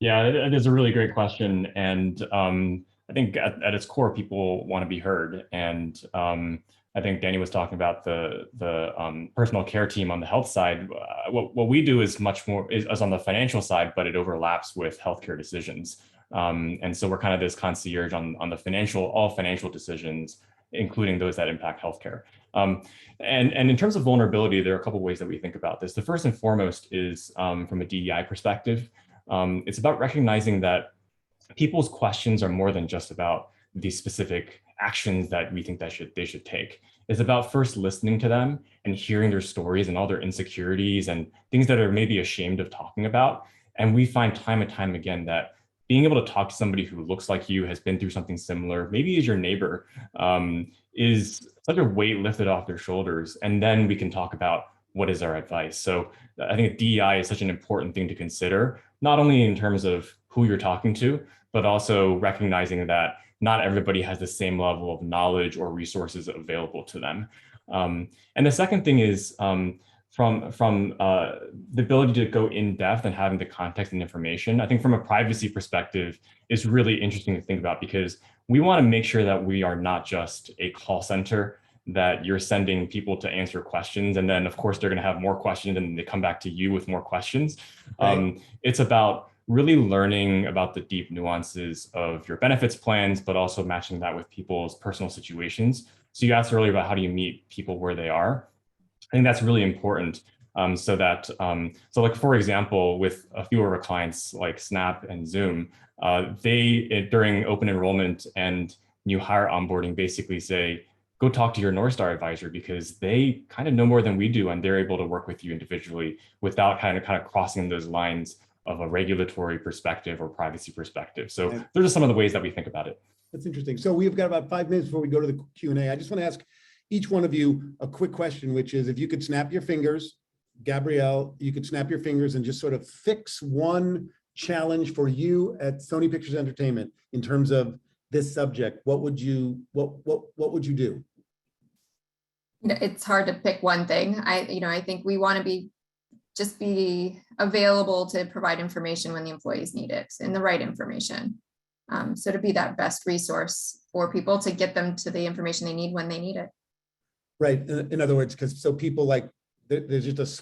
Yeah, it is a really great question. And I think at its core, people want to be heard. And I think Danny was talking about the personal care team on the health side. What we do is much more is on the financial side, but it overlaps with healthcare decisions. And so we're kind of this concierge on the all financial decisions, including those that impact healthcare. And in terms of vulnerability, there are a couple of ways that we think about this. The first and foremost is from a DEI perspective. It's about recognizing that people's questions are more than just about the specific actions that we think that they should take. It's about first listening to them and hearing their stories and all their insecurities and things that are maybe ashamed of talking about. And we find time and time again that being able to talk to somebody who looks like you, has been through something similar, maybe is your neighbor, is such a weight lifted off their shoulders. And then we can talk about what is our advice. So I think DEI is such an important thing to consider, not only in terms of who you're talking to, but also recognizing that not everybody has the same level of knowledge or resources available to them. And the second thing is from the ability to go in depth and having the context and information. I think from a privacy perspective is really interesting to think about, because we want to make sure that we are not just a call center that you're sending people to answer questions. And then of course they're going to have more questions and they come back to you with more questions. Right. It's about really learning about the deep nuances of your benefits plans, but also matching that with people's personal situations. So you asked earlier about how do you meet people where they are. I think that's really important. So like, for example, with a few of our clients like Snap and Zoom, during open enrollment and new hire onboarding basically say, go talk to your Northstar advisor, because they kind of know more than we do, and they're able to work with you individually without kind of crossing those lines of a regulatory perspective or privacy perspective. So those are some of the ways that we think about it. That's interesting. So we've got about 5 minutes before we go to the Q&A. I just want to ask each one of you a quick question, which is, if you could snap your fingers, Gabrielle, you could snap your fingers and just sort of fix one challenge for you at Sony Pictures Entertainment in terms of this subject, what would you do? It's hard to pick one thing. I think we want to be available to provide information when the employees need it, and the right information. So to be that best resource for people to get them to the information they need when they need it. Right. In other words, so people like, there's just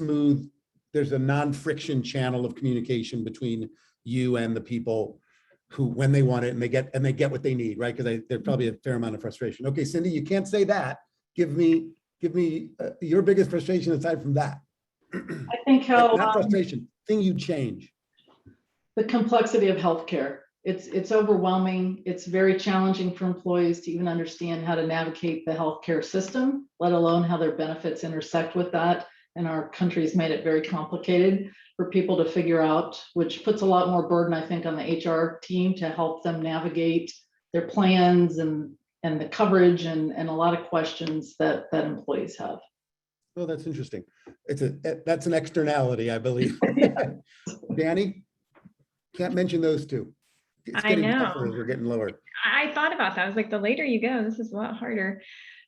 there's a non-friction channel of communication between you and the people who, when they want it and they get what they need, right? Because there's probably a fair amount of frustration. Okay, Cindy, you can't say that. Give me your biggest frustration aside from that. I think how not frustration, thing you change. the complexity of healthcare. It's overwhelming. It's very challenging for employees to even understand how to navigate the healthcare system, let alone how their benefits intersect with that. And our country's made it very complicated for people to figure out, which puts a lot more burden, I think, on the HR team to help them navigate their plans and the coverage and a lot of questions that employees have. Oh, that's interesting. That's an externality, I believe. Danny, can't mention those two. It's getting tougher as we're getting lower. I thought about that. I was like, the later you go, this is a lot harder.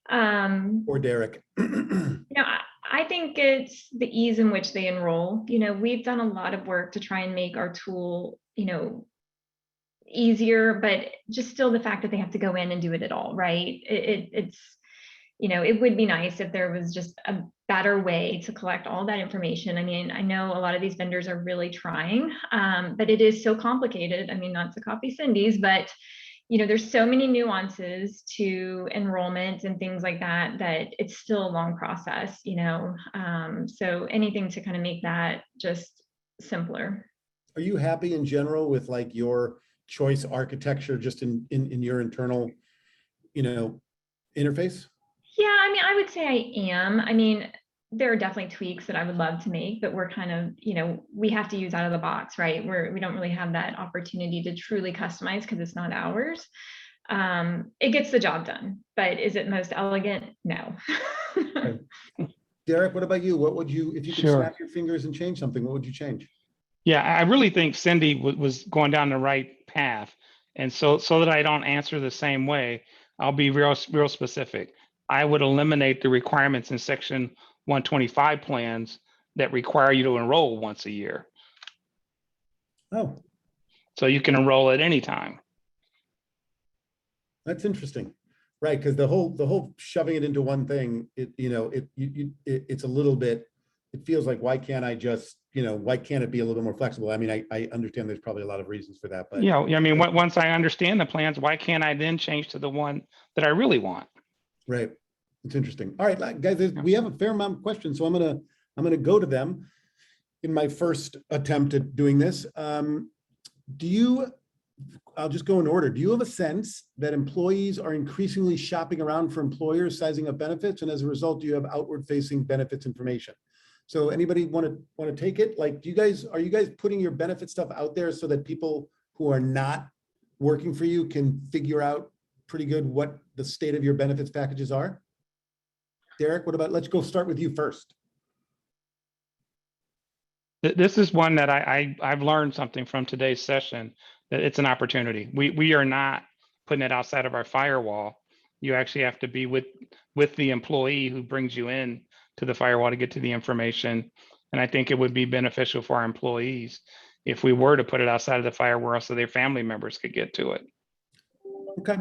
Or Derek. I think it's the ease in which they enroll. We've done a lot of work to try and make our tool, easier, but just still the fact that they have to go in and do it at all, right? It's it would be nice if there was just a better way to collect all that information. I mean, I know a lot of these vendors are really trying, but it is so complicated. I mean, not to copy Cindy's, but there's so many nuances to enrollment and things like that it's still a long process, so anything to kind of make that just simpler. Are you happy in general with like your choice architecture just in your internal, interface? Yeah, I mean, I would say I am. I mean, there are definitely tweaks that I would love to make, but we're kind of, we have to use out of the box, right? We don't really have that opportunity to truly customize because it's not ours. It gets the job done, but is it most elegant? No. Right. Derek, what about you? What would you, if you could Sure. snap your fingers and change something, what would you change? Yeah, I really think Cindy was going down the right path. And so that I don't answer the same way, I'll be real specific. I would eliminate the requirements in Section 125 plans that require you to enroll once a year. Oh, So you can enroll at any time. that's interesting. Right, because the whole shoving it into one thing, it's a little bit, it feels like, why can't I just, why can't it be a little more flexible? I mean, I understand there's probably a lot of reasons for that, but I mean, once I understand the plans, why can't I then change to the one that I really want? right. It's interesting. All right, guys, we have a fair amount of questions, so I'm gonna go to them in my first attempt at doing this. I'll just go in order. Do you have a sense that employees are increasingly shopping around for employers sizing up benefits, and as a result, do you have outward-facing benefits information? So anybody want to take it? Like, are you guys putting your benefit stuff out there so that people who are not working for you can figure out pretty good what the state of your benefits packages are? Derek, let's go start with you first. This is one that I've learned something from today's session, that it's an opportunity. We are not putting it outside of our firewall. You actually have to be with the employee who brings you in to the firewall to get to the information. And I think it would be beneficial for our employees if we were to put it outside of the firewall so their family members could get to it. Okay.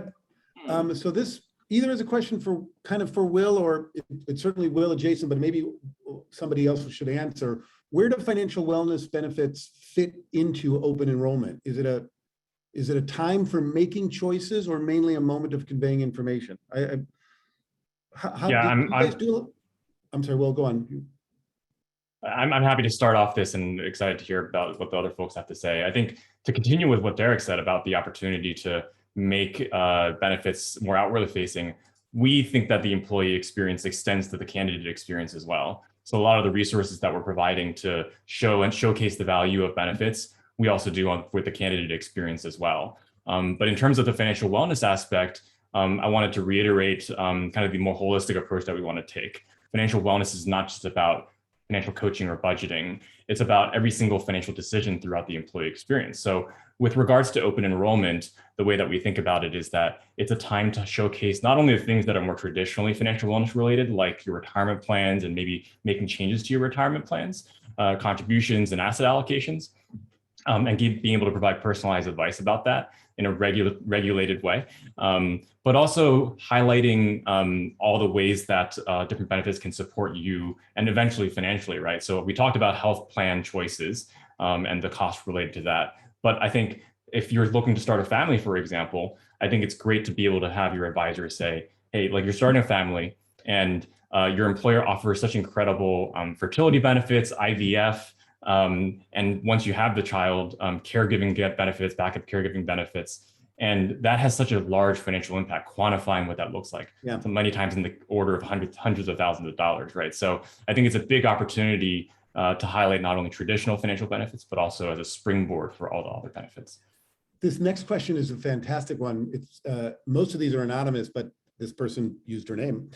So this either is a question for for Will, or it certainly Will adjacent, but maybe somebody else should answer. Where do financial wellness benefits fit into open enrollment? Is it a time for making choices, or mainly a moment of conveying information? I'm sorry, Will, go on. I'm happy to start off this and excited to hear about what the other folks have to say. I think to continue with what Derek said about the opportunity to make benefits more outwardly facing, we think that the employee experience extends to the candidate experience as well. So a lot of the resources that we're providing to show and showcase the value of benefits, we also do with the candidate experience as well. But in terms of the financial wellness aspect, I wanted to reiterate kind of the more holistic approach that we want to take. Financial wellness is not just about financial coaching or budgeting. It's about every single financial decision throughout the employee experience. So with regards to open enrollment, the way that we think about it is that it's a time to showcase not only the things that are more traditionally financial wellness related, like your retirement plans and maybe making changes to your retirement plans, contributions and asset allocations, and being able to provide personalized advice about that in a regulated way, but also highlighting all the ways that different benefits can support you and eventually financially, right? So we talked about health plan choices and the cost related to that. But I think if you're looking to start a family, for example, I think it's great to be able to have your advisor say, hey, like you're starting a family and your employer offers such incredible fertility benefits, IVF, and once you have the child, caregiving benefits, backup caregiving benefits, and that has such a large financial impact, quantifying what that looks like. Yeah. So many times in the order of hundreds of thousands of dollars, right? So I think it's a big opportunity to highlight not only traditional financial benefits, but also as a springboard for all the other benefits. This next question is a fantastic one. It's most of these are anonymous, but this person used her name.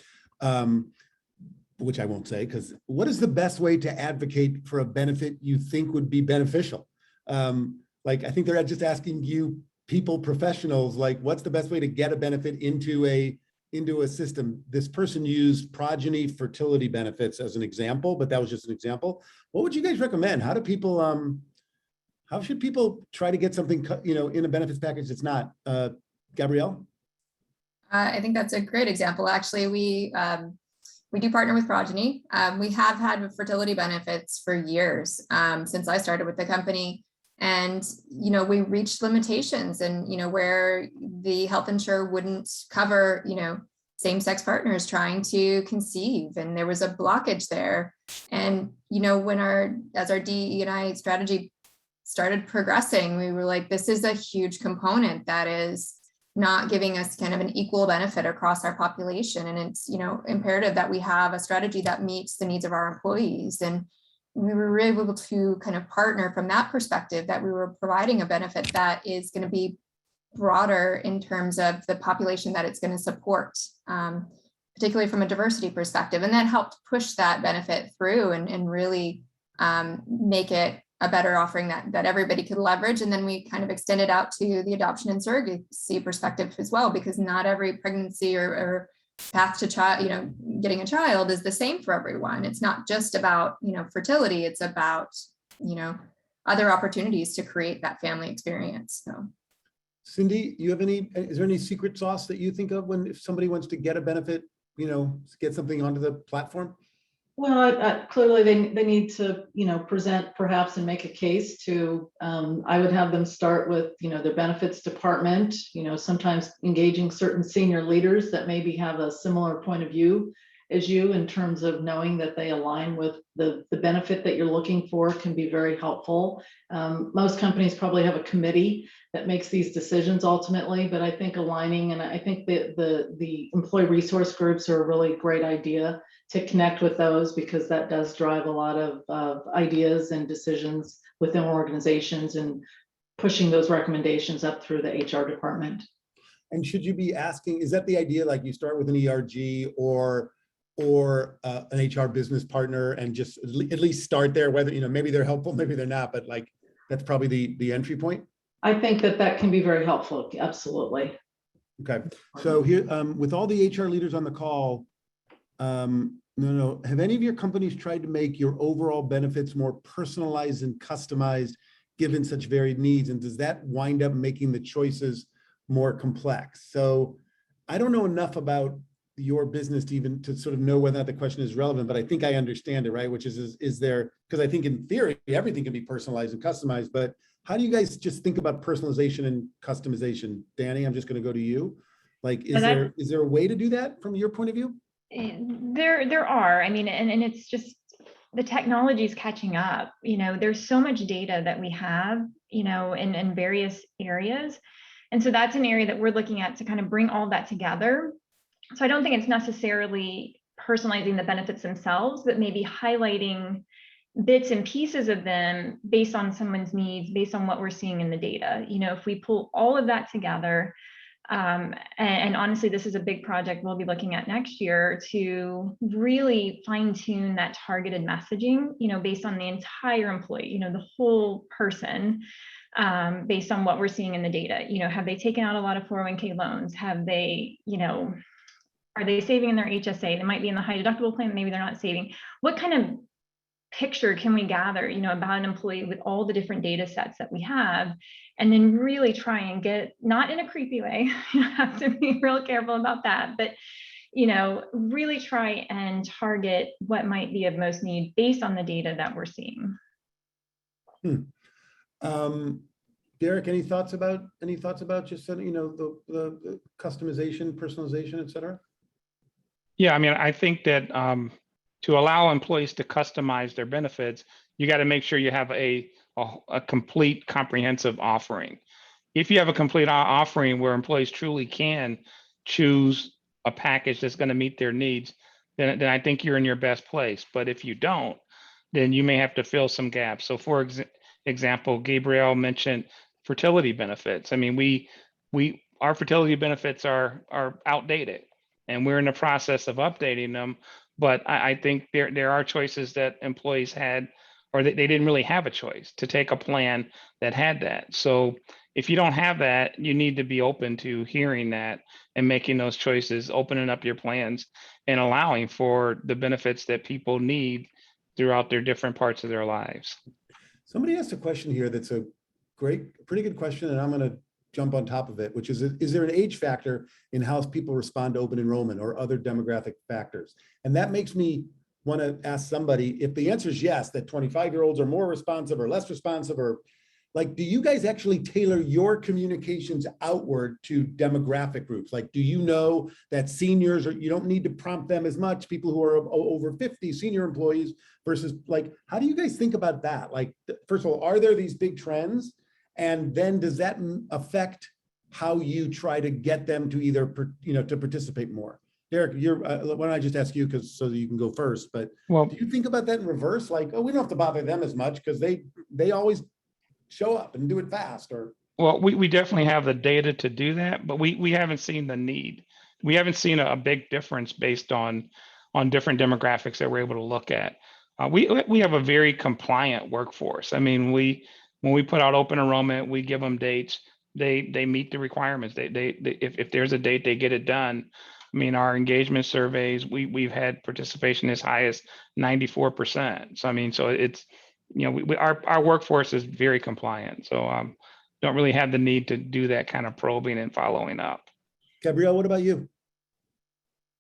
Which I won't say, because what is the best way to advocate for a benefit you think would be beneficial? Like, I think they're just asking you people, professionals, like what's the best way to get a benefit into a system? This person used progeny fertility benefits as an example, but that was just an example. What would you guys recommend? How should people try to get something, in a benefits package that's not? Gabrielle? I think that's a great example. Actually, we do partner with Progeny. We have had fertility benefits for years, since I started with the company. And, we reached limitations and, where the health insurer wouldn't cover, same-sex partners trying to conceive. And there was a blockage there. And, as our DE&I strategy started progressing, we were like, this is a huge component that is not giving us kind of an equal benefit across our population. And it's, imperative that we have a strategy that meets the needs of our employees. And we were able to kind of partner from that perspective, that we were providing a benefit that is going to be broader in terms of the population that it's going to support, particularly from a diversity perspective. And that helped push that benefit through and really make it a better offering that everybody could leverage. And then we kind of extended out to the adoption and surrogacy perspective as well, because not every pregnancy or path to child, getting a child is the same for everyone. It's not just about, fertility. It's about, other opportunities to create that family experience. So, Cindy, is there any secret sauce that you think of if somebody wants to get a benefit, get something onto the platform? Well, clearly they need to, present perhaps and make a case to, I would have them start with, their benefits department, sometimes engaging certain senior leaders that maybe have a similar point of view as you in terms of knowing that they align with the benefit that you're looking for can be very helpful. Most companies probably have a committee that makes these decisions ultimately, but I think aligning, and I think the employee resource groups are a really great idea to connect with those, because that does drive a lot of ideas and decisions within organizations and pushing those recommendations up through the HR department. And should you be asking, is that the idea, like you start with an ERG or or an HR business partner and just at least start there, whether, maybe they're helpful, maybe they're not, but like, that's probably the entry point. I think that can be very helpful. Absolutely. Okay. So here, with all the HR leaders on the call, have any of your companies tried to make your overall benefits more personalized and customized given such varied needs? And does that wind up making the choices more complex? So I don't know enough about your business to even to sort of know whether or not the question is relevant, but I think I understand it, right? Which is there, because I think in theory, everything can be personalized and customized, but how do you guys just think about personalization and customization? Danny, I'm just going to go to you. Like, is there a way to do that from your point of view? There are, I mean, and it's just the technology is catching up. There's so much data that we have, in various areas. And so that's an area that we're looking at to kind of bring all that together. So I don't think it's necessarily personalizing the benefits themselves, but maybe highlighting bits and pieces of them based on someone's needs, based on what we're seeing in the data. If we pull all of that together, and honestly, this is a big project we'll be looking at next year to really fine tune that targeted messaging, based on the entire employee, the whole person, based on what we're seeing in the data. Have they taken out a lot of 401k loans? Have they, are they saving in their HSA? They might be in the high deductible plan, maybe they're not saving. What kind of picture can we gather, about an employee with all the different data sets that we have, and then really try and get, not in a creepy way, you have to be real careful about that, but really try and target what might be of most need based on the data that we're seeing. Derek, any thoughts about just the customization, personalization, et cetera? Yeah, I mean, I think that to allow employees to customize their benefits, you got to make sure you have a complete, comprehensive offering. If you have a complete offering where employees truly can choose a package that's going to meet their needs, then I think you're in your best place. But if you don't, then you may have to fill some gaps. So for example, Gabrielle mentioned fertility benefits. I mean, our fertility benefits are outdated, and we're in the process of updating them. But I think there are choices that employees had, or they didn't really have a choice to take a plan that had that. So if you don't have that, you need to be open to hearing that and making those choices, opening up your plans and allowing for the benefits that people need throughout their different parts of their lives. Somebody asked a question here that's a pretty good question, and I'm going to jump on top of it, which is there an age factor in how people respond to open enrollment or other demographic factors? And that makes me want to ask somebody, if the answer is yes, that 25-year-olds are more responsive or less responsive, or like, do you guys actually tailor your communications outward to demographic groups? Like, do you know that seniors, or you don't need to prompt them as much, people who are over 50, senior employees versus, like, how do you guys think about that? Like, first of all, are there these big trends? And then does that affect how you try to get them to either, to participate more? Derek, why don't I just ask you, so that you can go first, but do you think about that in reverse? Like, oh, we don't have to bother them as much because they always show up and do it fast, or? Well, we definitely have the data to do that, but we haven't seen the need. We haven't seen a big difference based on different demographics that we're able to look at. We have a very compliant workforce. I mean, when we put out open enrollment, we give them dates. They meet the requirements. If there's a date, they get it done. I mean, our engagement surveys, we've had participation as high as 94%. So I mean, so it's, our workforce is very compliant. So don't really have the need to do that kind of probing and following up. Gabrielle, what about you?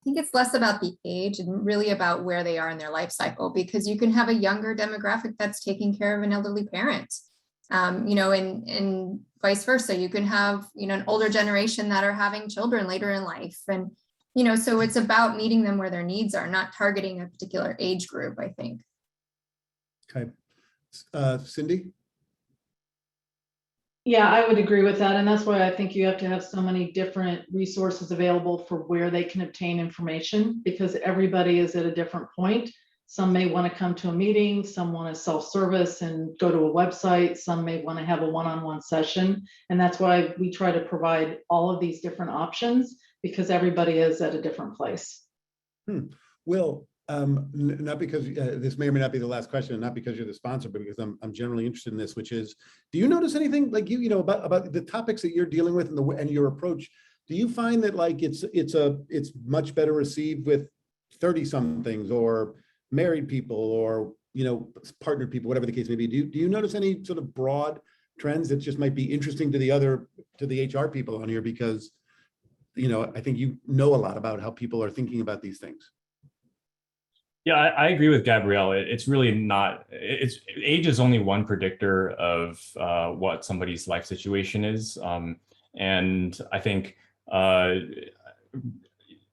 I think it's less about the age and really about where they are in their life cycle, because you can have a younger demographic that's taking care of an elderly parent, and vice versa. You can have, an older generation that are having children later in life. And, so it's about meeting them where their needs are, not targeting a particular age group, I think. Okay. Cindy? Yeah, I would agree with that. And that's why I think you have to have so many different resources available for where they can obtain information, because everybody is at a different point. Some may want to come to a meeting, some want to self-service and go to a website, some may want to have a one-on-one session. And that's why we try to provide all of these different options, because everybody is at a different place. Will, not because this may or may not be the last question, and not because you're the sponsor, but because I'm generally interested in this, which is, do you notice anything like you know about the topics that you're dealing with and your approach? Do you find that like it's much better received with 30 somethings or married people or partnered people, whatever the case may be? Do you notice any sort of broad trends that just might be interesting to the HR people on here, because I think you know a lot about how people are thinking about these things. Yeah, I agree with Gabrielle. It's really not, age is only one predictor of what somebody's life situation is. And I think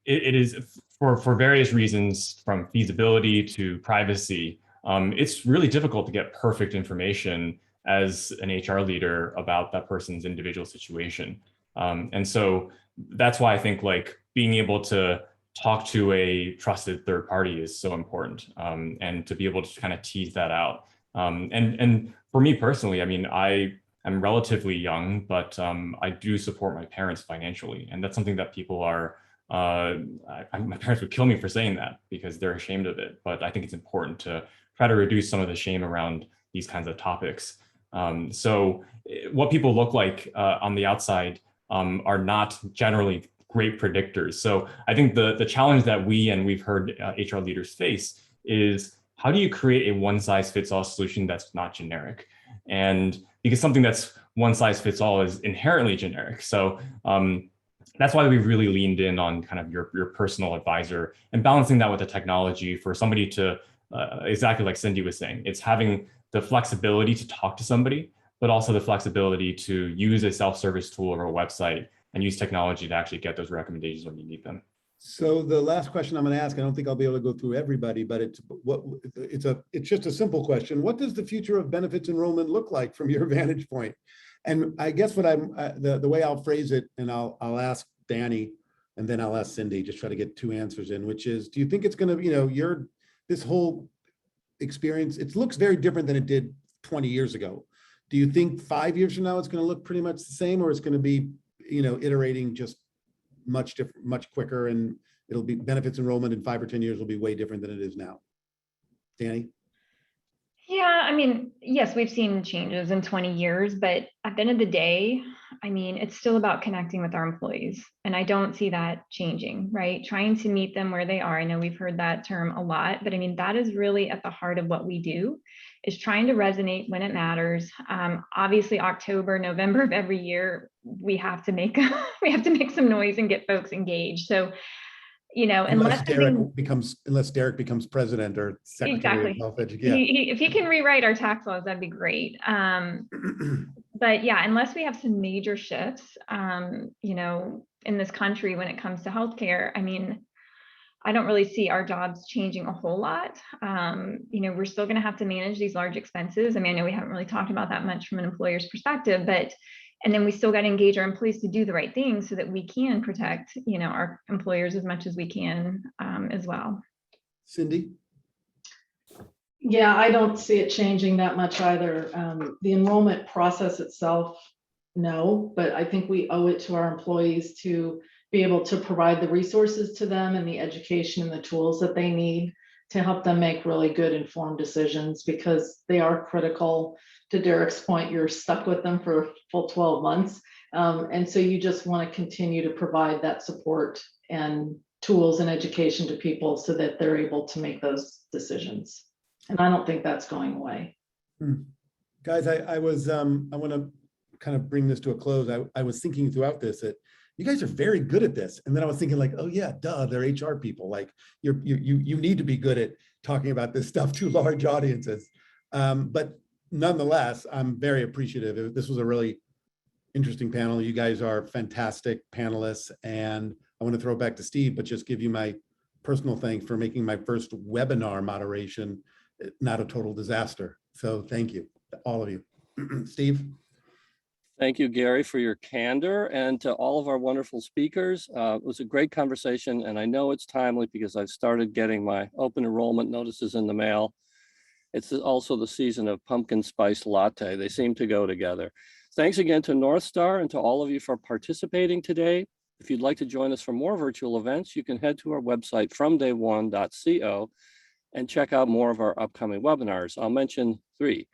it is for various reasons, from feasibility to privacy. It's really difficult to get perfect information as an HR leader about that person's individual situation. And so that's why I think like being able to talk to a trusted third party is so important, and to be able to kind of tease that out. And for me personally, I mean, I am relatively young, but I do support my parents financially, and that's something that people are. My parents would kill me for saying that because they're ashamed of it, but I think it's important to try to reduce some of the shame around these kinds of topics. So what people look like on the outside are not generally great predictors. So I think the challenge that we've heard HR leaders face is, how do you create a one size fits all solution that's not generic? And because something that's one size fits all is inherently generic. So that's why we've really leaned in on kind of your personal advisor and balancing that with the technology for somebody to, exactly like Cindy was saying, it's having the flexibility to talk to somebody, but also the flexibility to use a self-service tool or a website and use technology to actually get those recommendations when you need them. So the last question I'm going to ask, I don't think I'll be able to go through everybody, but it's just a simple question. What does the future of benefits enrollment look like from your vantage point? And I guess what the way I'll phrase it, and I'll ask Danny, and then I'll ask Cindy, just try to get two answers in, which is, do you think it's going to, this whole experience, it looks very different than it did 20 years ago. Do you think 5 years from now, it's going to look pretty much the same, or it's going to be, iterating just much different, much quicker, and it'll be benefits enrollment in 5 or 10 years will be way different than it is now? Danny? Yeah, I mean, yes, we've seen changes in 20 years, but at the end of the day, I mean, it's still about connecting with our employees. And I don't see that changing, right? Trying to meet them where they are. I know we've heard that term a lot, but I mean, that is really at the heart of what we do, is trying to resonate when it matters. Obviously, October, November of every year, we have to make some noise and get folks engaged. So, unless Derek becomes president or secretary of health education. If he can rewrite our tax laws, that'd be great. But yeah, unless we have some major shifts, in this country when it comes to healthcare, I mean, I don't really see our jobs changing a whole lot. We're still going to have to manage these large expenses. I mean, I know we haven't really talked about that much from an employer's perspective, and then we still got to engage our employees to do the right thing so that we can protect, our employers as much as we can as well. Cindy? Yeah, I don't see it changing that much either. The enrollment process itself, no, but I think we owe it to our employees to be able to provide the resources to them and the education and the tools that they need to help them make really good informed decisions, because they are critical. To Derek's point, you're stuck with them for a full 12 months. And so you just want to continue to provide that support and tools and education to people so that they're able to make those decisions. And I don't think that's going away. Guys, I want to kind of bring this to a close. I was thinking throughout this that you guys are very good at this. And then I was thinking like, oh yeah, duh, they're HR people. Like you need to be good at talking about this stuff to large audiences. But nonetheless, I'm very appreciative. This was a really interesting panel. You guys are fantastic panelists. And I want to throw it back to Steve, but just give you my personal thanks for making my first webinar moderation not a total disaster. So thank you, all of you. Steve? Thank you, Gary, for your candor, and to all of our wonderful speakers. It was a great conversation, and I know it's timely because I've started getting my open enrollment notices in the mail. It's also the season of pumpkin spice latte. They seem to go together. Thanks again to Northstar and to all of you for participating today. If you'd like to join us for more virtual events, you can head to our website fromday1.co and check out more of our upcoming webinars. I'll mention 3.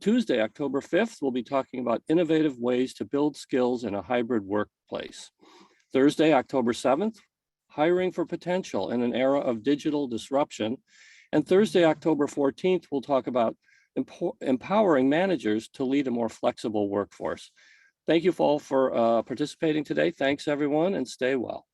Tuesday, October 5th, we'll be talking about innovative ways to build skills in a hybrid workplace. Thursday, October 7th, hiring for potential in an era of digital disruption. And Thursday, October 14th, we'll talk about empowering managers to lead a more flexible workforce. Thank you all for participating today. Thanks, everyone, and stay well.